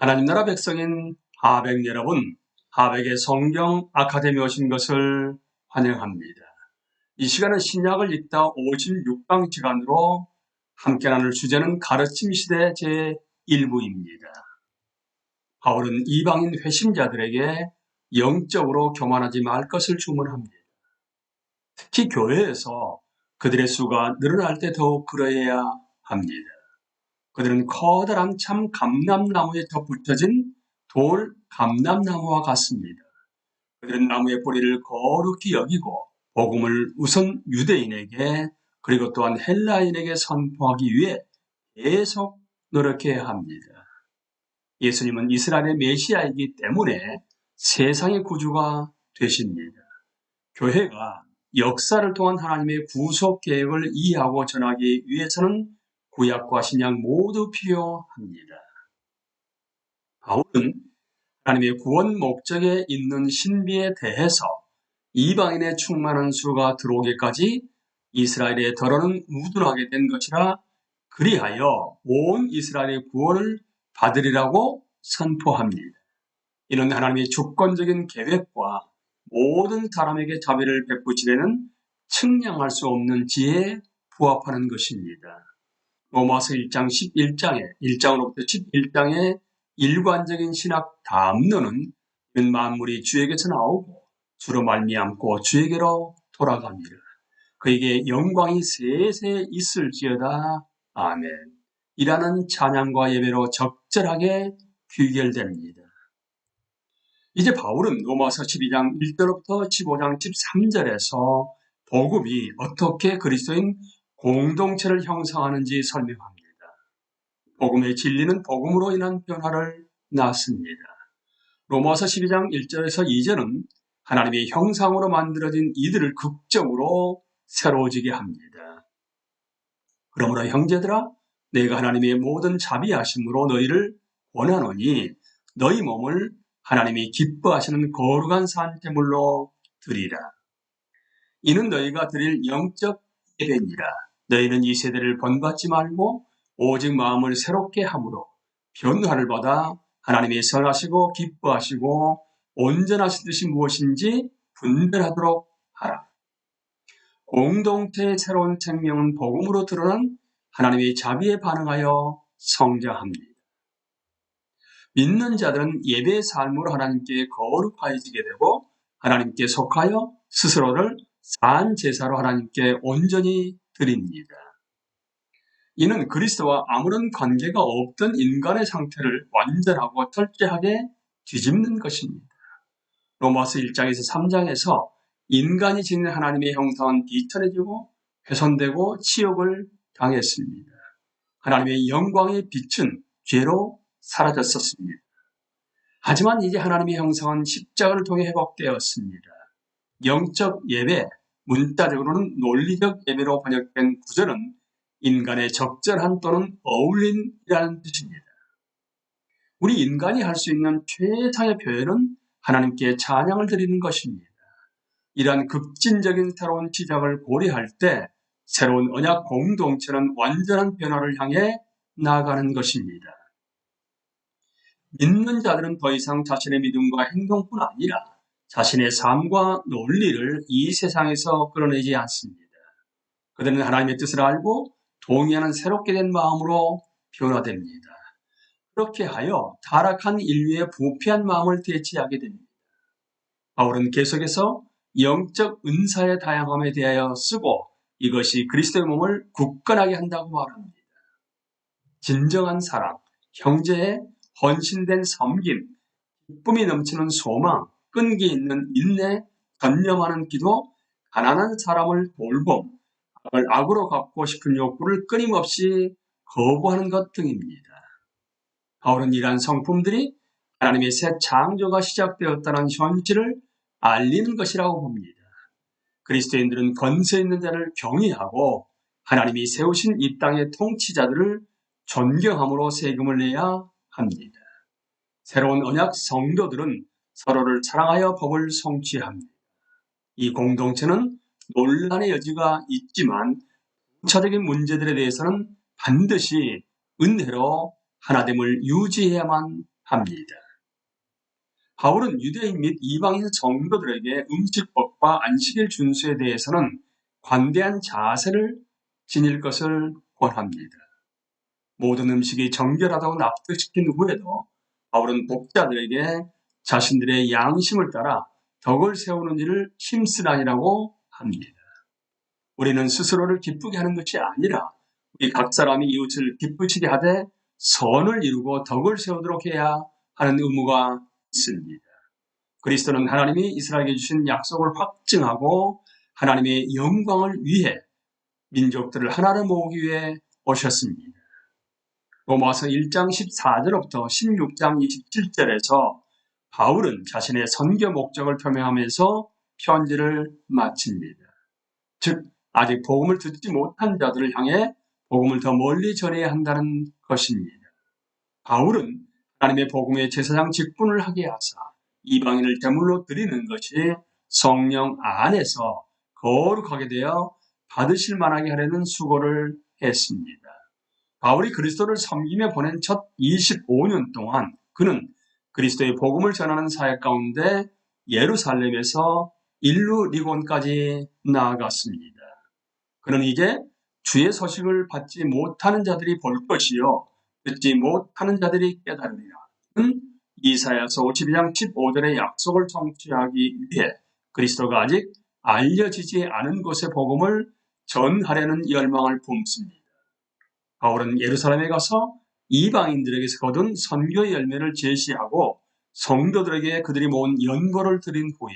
하나님 나라 백성인 하백 여러분, 하백의 성경 아카데미 오신 것을 환영합니다. 이 시간은 신약을 읽다 56강 시간으로 함께 나눌 주제는 가르침 시대 제1부입니다. 바울은 이방인 회심자들에게 영적으로 교만하지 말 것을 주문합니다. 특히 교회에서 그들의 수가 늘어날 때 더욱 그러해야 합니다. 그들은 커다란 참 감람나무에 덧붙여진 돌 감람나무와 같습니다. 그들은 나무의 뿌리를 거룩히 여기고 복음을 우선 유대인에게 그리고 또한 헬라인에게 선포하기 위해 계속 노력해야 합니다. 예수님은 이스라엘의 메시아이기 때문에 세상의 구주가 되십니다. 교회가 역사를 통한 하나님의 구속 계획을 이해하고 전하기 위해서는 구약과 신약 모두 필요합니다. 바울은 하나님의 구원 목적에 있는 신비에 대해서 이방인의 충만한 수가 들어오기까지 이스라엘의 덜어는 우둔하게 된 것이라 그리하여 온 이스라엘의 구원을 받으리라고 선포합니다. 이는 하나님의 주권적인 계획과 모든 사람에게 자비를 베푸시려는 측량할 수 없는 지혜에 부합하는 것입니다. 로마서 1장 1장으로부터 11장의 일관적인 신학 담론은 만물이 주에게서 나오고 주로 말미암고 주에게로 돌아갑니다. 그에게 영광이 세세 있을지어다. 아멘. 이라는 찬양과 예배로 적절하게 귀결됩니다. 이제 바울은 로마서 12장 1절부터 15장 13절에서 복음이 어떻게 그리스도인 공동체를 형성하는지 설명합니다. 복음의 진리는 복음으로 인한 변화를 낳습니다. 로마서 12장 1절에서 2절은 하나님의 형상으로 만들어진 이들을 극적으로 새로워지게 합니다. 그러므로 형제들아, 내가 하나님의 모든 자비하심으로 너희를 원하노니 너희 몸을 하나님이 기뻐하시는 거룩한 산제물로 드리라. 이는 너희가 드릴 영적 예배니라. 너희는 이 세대를 본받지 말고 오직 마음을 새롭게 함으로 변화를 받아 하나님이 선하시고 기뻐하시고 온전하신 뜻이 무엇인지 분별하도록 하라. 공동체의 새로운 생명은 복음으로 드러난 하나님의 자비에 반응하여 성장합니다. 믿는 자들은 예배의 삶으로 하나님께 거룩하여지게 되고 하나님께 속하여 스스로를 산 제사로 하나님께 온전히 드립니다. 이는 그리스도와 아무런 관계가 없던 인간의 상태를 완전하고 철저하게 뒤집는 것입니다. 로마서 1장에서 3장에서 인간이 지닌 하나님의 형상은 비천해지고 훼손되고 치욕을 당했습니다. 하나님의 영광의 빛은 죄로 사라졌었습니다. 하지만 이제 하나님의 형상은 십자가를 통해 회복되었습니다. 영적 예배, 문자적으로는 논리적 예배로 번역된 구절은 인간의 적절한 또는 어울림이라는 뜻입니다. 우리 인간이 할 수 있는 최상의 표현은 하나님께 찬양을 드리는 것입니다. 이러한 급진적인 새로운 시작을 고려할 때 새로운 언약 공동체는 완전한 변화를 향해 나아가는 것입니다. 믿는 자들은 더 이상 자신의 믿음과 행동뿐 아니라 자신의 삶과 논리를 이 세상에서 끌어내지 않습니다. 그들은 하나님의 뜻을 알고 동의하는 새롭게 된 마음으로 변화됩니다. 그렇게 하여 타락한 인류의 부패한 마음을 대체하게 됩니다. 바울은 계속해서 영적 은사의 다양함에 대하여 쓰고 이것이 그리스도의 몸을 굳건하게 한다고 말합니다. 진정한 사랑, 형제의 헌신된 섬김, 기쁨이 넘치는 소망, 끈기 있는 인내, 전념하는 기도, 가난한 사람을 돌봄, 악으로 갚고 싶은 욕구를 끊임없이 거부하는 것 등입니다. 바울은 이러한 성품들이 하나님의 새 창조가 시작되었다는 현실을 알리는 것이라고 봅니다. 그리스도인들은 권세 있는 자를 경외하고 하나님이 세우신 이 땅의 통치자들을 존경함으로 세금을 내야 합니다. 새로운 언약 성도들은 서로를 사랑하여 법을 성취합니다. 이 공동체는 논란의 여지가 있지만 부차적인 문제들에 대해서는 반드시 은혜로 하나됨을 유지해야만 합니다. 바울은 유대인 및 이방인 성도들에게 음식법과 안식일 준수에 대해서는 관대한 자세를 지닐 것을 권합니다. 모든 음식이 정결하다고 납득시킨 후에도 바울은 독자들에게 자신들의 양심을 따라 덕을 세우는 일을 힘쓰라니라고 합니다. 우리는 스스로를 기쁘게 하는 것이 아니라 우리 각 사람이 이웃을 기쁘시게 하되 선을 이루고 덕을 세우도록 해야 하는 의무가 있습니다. 그리스도는 하나님이 이스라엘에게 주신 약속을 확증하고 하나님의 영광을 위해 민족들을 하나로 모으기 위해 오셨습니다. 로마서 1장 14절부터 16장 27절에서 바울은 자신의 선교 목적을 표명하면서 편지를 마칩니다. 즉 아직 복음을 듣지 못한 자들을 향해 복음을 더 멀리 전해야 한다는 것입니다. 바울은 하나님의 복음의 제사장 직분을 하게 하사 이방인을 제물로 드리는 것이 성령 안에서 거룩하게 되어 받으실 만하게 하려는 수고를 했습니다. 바울이 그리스도를 섬기며 보낸 첫 25년 동안 그는 그리스도의 복음을 전하는 사역 가운데 예루살렘에서 일루리곤까지 나아갔습니다. 그는 이제 주의 소식을 받지 못하는 자들이 볼 것이요 듣지 못하는 자들이 깨달으리라. 이사야서 52장 15절의 약속을 성취하기 위해 그리스도가 아직 알려지지 않은 곳의 복음을 전하려는 열망을 품습니다. 바울은 예루살렘에 가서 이방인들에게서 거둔 선교의 열매를 제시하고 성도들에게 그들이 모은 연고를 드린 후에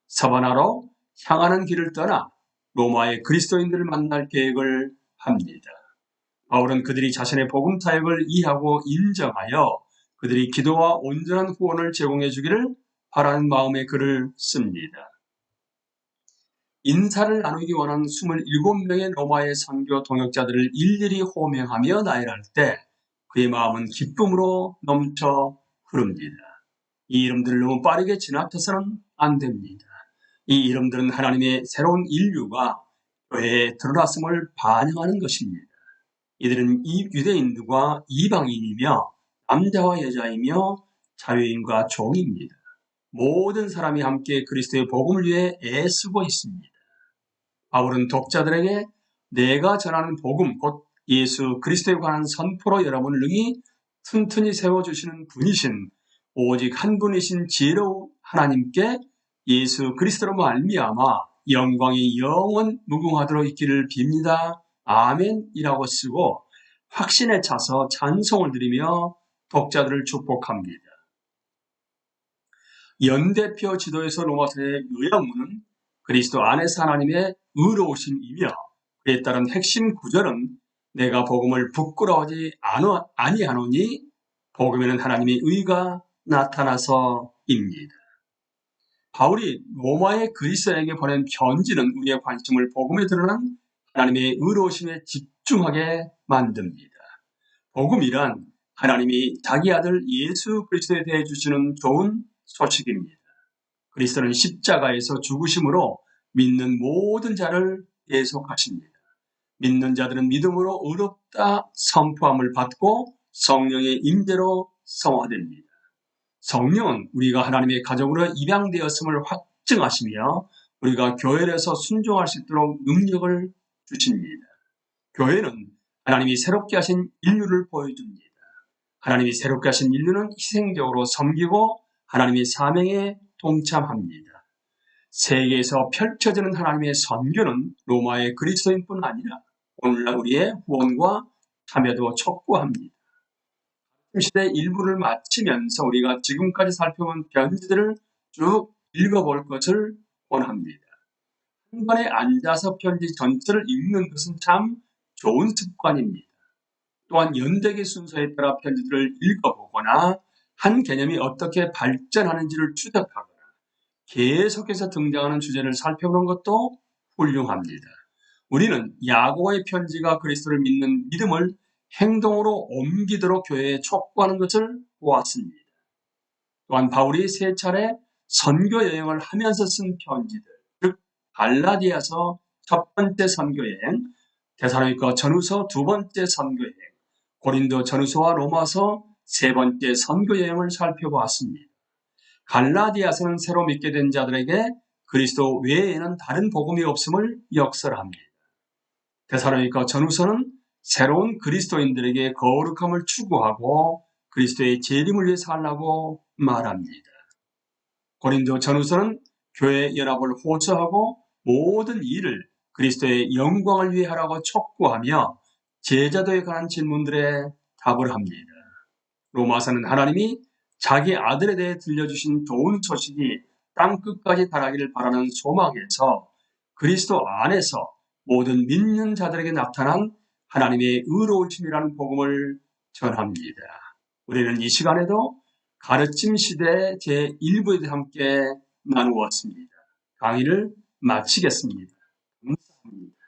사바나로 향하는 길을 떠나 로마의 그리스도인들을 만날 계획을 합니다. 바울은 그들이 자신의 복음 사역을 이해하고 인정하여 그들이 기도와 온전한 후원을 제공해 주기를 바라는 마음에 글을 씁니다. 인사를 나누기 원하는 27명의 로마의 선교 동역자들을 일일이 호명하며 나열할 때 그의 마음은 기쁨으로 넘쳐 흐릅니다. 이 이름들을 너무 빠르게 지나쳐서는 안 됩니다. 이 이름들은 하나님의 새로운 인류가 교회에 드러났음을 반영하는 것입니다. 이들은 유대인들과 이방인이며 남자와 여자이며 자유인과 종입니다. 모든 사람이 함께 그리스도의 복음을 위해 애쓰고 있습니다. 바울은 독자들에게 내가 전하는 복음 곧 예수 그리스도에 관한 선포로 여러분을 능히 튼튼히 세워주시는 분이신 오직 한 분이신 지혜로운 하나님께 예수 그리스도로 말미암아 영광이 영원 무궁하도록 있기를 빕니다. 아멘이라고 쓰고 확신에 차서 찬송을 드리며 독자들을 축복합니다. 연대표 지도에서 로마서의 요약문은 그리스도 안에서 하나님의 의로우심이며 그에 따른 핵심 구절은 내가 복음을 부끄러워하지 아니하노니 복음에는 하나님의 의가 나타나서입니다. 바울이 로마의 그리스도인에게 보낸 편지는 우리의 관심을 복음에 드러난 하나님의 의로우심에 집중하게 만듭니다. 복음이란 하나님이 자기 아들 예수 그리스도에 대해 주시는 좋은 소식입니다. 그리스도는 십자가에서 죽으심으로 믿는 모든 자를 대속하십니다. 믿는 자들은 믿음으로 의롭다 선포함을 받고 성령의 임재로 성화됩니다. 성령은 우리가 하나님의 가족으로 입양되었음을 확증하시며 우리가 교회에서 순종할 수 있도록 능력을 주십니다. 교회는 하나님이 새롭게 하신 인류를 보여줍니다. 하나님이 새롭게 하신 인류는 희생적으로 섬기고 하나님의 사명에 동참합니다. 세계에서 펼쳐지는 하나님의 선교는 로마의 그리스도인뿐 아니라 오늘날 우리의 후원과 참여도 촉구합니다. 시대 일부를 마치면서 우리가 지금까지 살펴본 편지들을 쭉 읽어볼 것을 원합니다. 한 번에 앉아서 편지 전체를 읽는 것은 참 좋은 습관입니다. 또한 연대기 순서에 따라 편지들을 읽어보거나 한 개념이 어떻게 발전하는지를 추적하거나 계속해서 등장하는 주제를 살펴보는 것도 훌륭합니다. 우리는 야고보의 편지가 그리스도를 믿는 믿음을 행동으로 옮기도록 교회에 촉구하는 것을 보았습니다. 또한 바울이 세 차례 선교 여행을 하면서 쓴 편지들, 즉 갈라디아서 첫 번째 선교 여행, 데살로니가 전후서 두 번째 선교 여행, 고린도 전후서와 로마서 세 번째 선교 여행을 살펴보았습니다. 갈라디아서는 새로 믿게 된 자들에게 그리스도 외에는 다른 복음이 없음을 역설합니다. 데살로니가 전후서는 새로운 그리스도인들에게 거룩함을 추구하고 그리스도의 재림을 위해 살라고 말합니다. 고린도 전후서는 교회 연합을 호소하고 모든 일을 그리스도의 영광을 위해 하라고 촉구하며 제자도에 관한 질문들에 답을 합니다. 로마서는 하나님이 자기 아들에 대해 들려주신 좋은 소식이 땅끝까지 달하기를 바라는 소망에서 그리스도 안에서 모든 믿는 자들에게 나타난 하나님의 의로우심이라는 복음을 전합니다. 우리는 이 시간에도 가르침 시대 제1부에 대해 함께 나누었습니다. 강의를 마치겠습니다. 감사합니다.